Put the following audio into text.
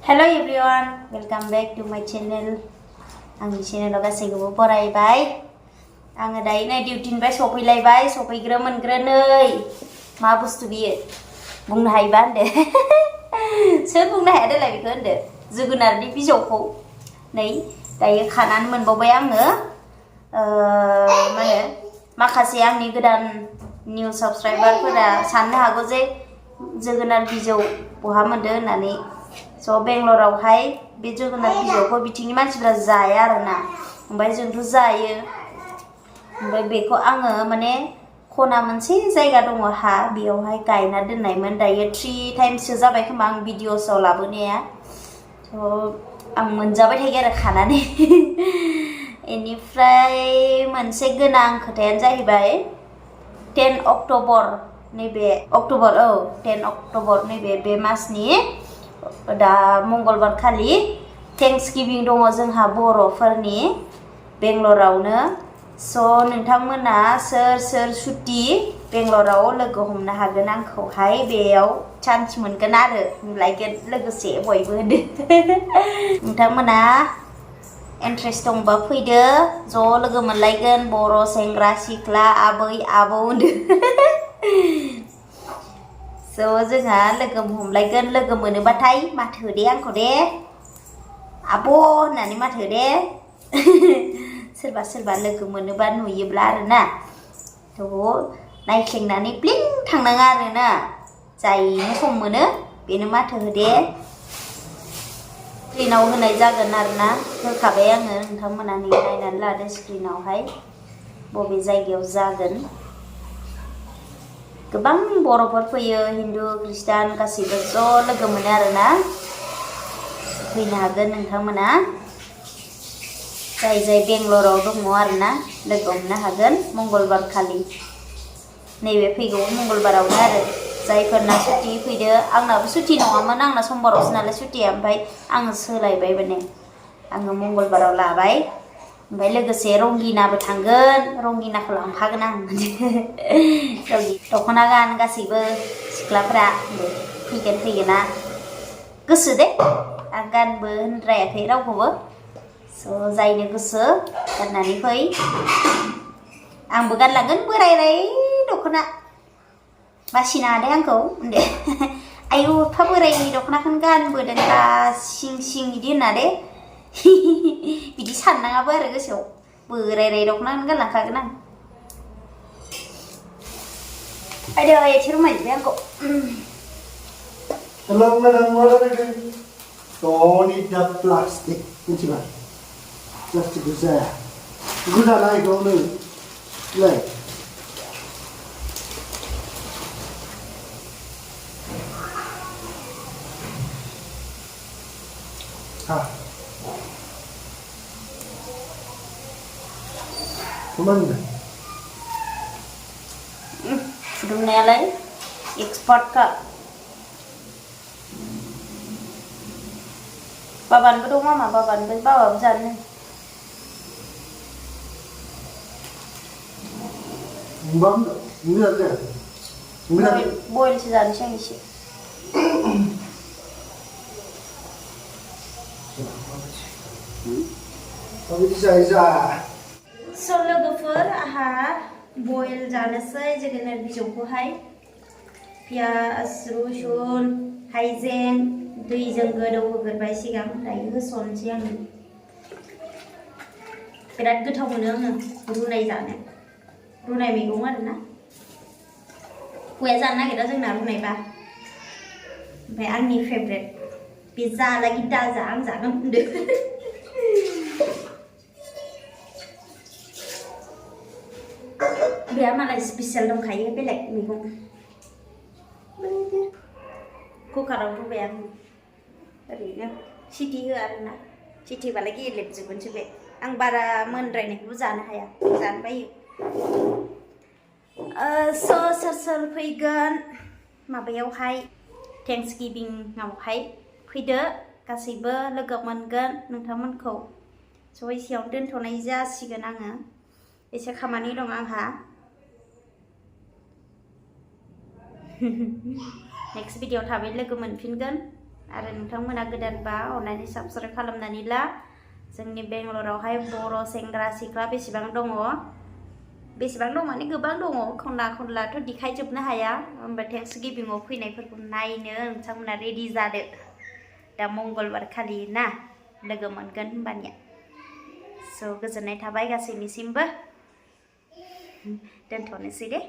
Hello everyone, welcome back to my channel. आंनि चेनेलाव गासैखौबो बरायबाय। आङो दायो नै डिउटिनिफ्राय सफैलायबाय, सफैग्रो मोनग्रोनै। मा बुस्थु बियो? बुंनो हायोबा होनदो। सोर बुंनो हाया देलाय बेखौ होनदो। जोगोनारनि बिजौखौ नै दायो खानानै मोनबावबाय आङो। माखासे आंनि गोदान निउ साबस्क्राइबारफोरा साननो हागौ जे जोगोनार बिजौ बहा मोनदो होननानै। स' बेंगलरावहाय बे जोगोनार बिजौखौ बिथिंनि मानसिफ्रा जाया आरोना, ओमफ्राय जोंथ' जायो। ओमफ्राय बेखौ आङो माने खना मोनसे जायगा दङ हा, बेयावहाय गायना दोननायमोन। दायो 3 टाइमसो जाबाय खोमा आं भिडिअसआव लाबोनाया। थ' आं मोनजाबाय थायो आरो खानानै। बेनिफ्राय मोनसे गोनां खोथायानो जाहैबाय 10 अक्ट'बर नैबे अक्ट'बर 10 अक्ट'बर नैबे बे मासनि दा मंगलबार खालि थेंक्स गिभिं दङ जोंहा बर'फोरनि बेंगलरावनो। स' नोंथांमोना सोर सोर सुटि बेंगलराव लोगो हमनो हागोन आंखौहाय, बेयाव चान्स मोनगोन आरो नुलायगोन लोगोसे बयबो होदो। नोंथांमोना इन्ट्रेस्ट दंबा फैदो, ज' लोगो मोनलायगोन बर' सेंग्रा सिख्ला आबै आबौ होनदो। स' जोंहा लोगो हमलायगोन, लोगो मोनोबाथाय माथो हो दे आंखौ दे आब' होननानै माथो हो दे। सोरबा सोरबा लोगो मोनोबा नुयोब्ला आरोना, थ' नायख्लेंनानै ब्लिं थांनाङा आरोना, जायनो सम मोनो बेनो माथो हो दे। स्क्रिनाव होनाय जागोन आरोना, होखाबाय आङो, नोंथांमोना नायनानै लादो स्क्रिनावहाय बबे जायगायाव जागोन। गोबां बर'फोर फैयो, हिन्दु खृष्टान गासैबो ज' लोगो मोनो आरोना। फैनो हागोन नोंथांमोना, जाय जाय बेंगलराव दङ आरोना लोगो हमनो हागोन मंगलबार खालि, नैबे फैगौ मंगलबारावनो आरो। जायफोरना सुटि फैदो, आंनाबो सुटि नङामोन, आंना समबारावसो नालाय सुटिया, ओमफ्राय आङो सोलायबाय माने, आङो मंगलबाराव लाबाय। ओमफ्राय लोगोसे रंगिनाबो थांगोन, रंगिनाखौ लांफागोन आं। दख'ना गान गासैबो सिख्लाफ्रा फैगोना गोसो दे, आं गानबो होनद्रायाखै रावखौबो। स' जायनो गोसो गाननानै फै, आंबो गानलांगोन बोरायराय दख'ना। बासिनाङा दे आंखौ होनदो। आयौ एफा बोराय दख'नाखौनो गानबोदों दा सिं सिं बिदि होनना दे। बिदि साननाङाबो आरो गोसोआव, बोरायराय दख'नाखौनो गानलांखागोन आं। आयदै एसे रुमायजोब्बाय आंखौ। Hello, madam. What are you doing? Don't eat that plastic. मिथिबाय? प्लास्टिकखौ जाया। गोदाना इखौनो लाय। हा। कमान्ड। फुदुंनायालाय एक्सपार्टखा। बाबानोबो दं मामा, बाबाबो जानो। बयलसो जानोसै आं एसे। स' लोगोफोर, आहा बयल जानोसै जोगोनार बिजौखौहाय। पियास, रुसुन, हाइजें दैजों गोदौहोग्रोबाय सिगां, दायो होसननोसै आङो। बिराद गोथाव मोनो आङो रुनाय जानो, रुनाय मैगं आरोना। हौवाया जानो नागिरा जोंना रुनायबा, ओमफ्राय आंनि फेभरेट। बे जालागि दाजा आं जागोन होनदो। बेहा मालाय स्पेसियेल दंखायो बेलेग मैगं। कुकाराव रुबाय आं ओरैनो, सिटि होआ आरोना, सिटि होबालाय गेलेबजोबगोनसो बे। आं बारा मोनद्रायनायखौबो जानो हाया, जानो बायो। सोर सोर फैगोन माबायावहाय थेंक्स गिभिंआवहाय फैदो, गासैबो लोगो मोनगोन नोंथांमोनखौ। स' एसेयावनो दोनथ'नाय जासिगोन आङो, एसे खामानि दं आंहा। नेक्स्ट भिडिअ थाबै लोगो मोनफिनगोन आरो नोंथांमोना गोदानबा अननानै साबस्क्राइब खालामनानै ला जोंनि बेंगलरावहाय बर' सेंग्रा सिख्ला बेसेबां दङ माने गोबां दङ खना खनलाथ' देखायजोबनो हाया होमबा थेंक्स गिभिंआव फैनायफोरखौ नायनो नोंथांमोना रेडि जादो दा मंगलबार खालि ना लोगो मोनगोन होमबानिया स' गोजोननाय थाबाय गासैनिसिमबो दोनथ'नोसै दे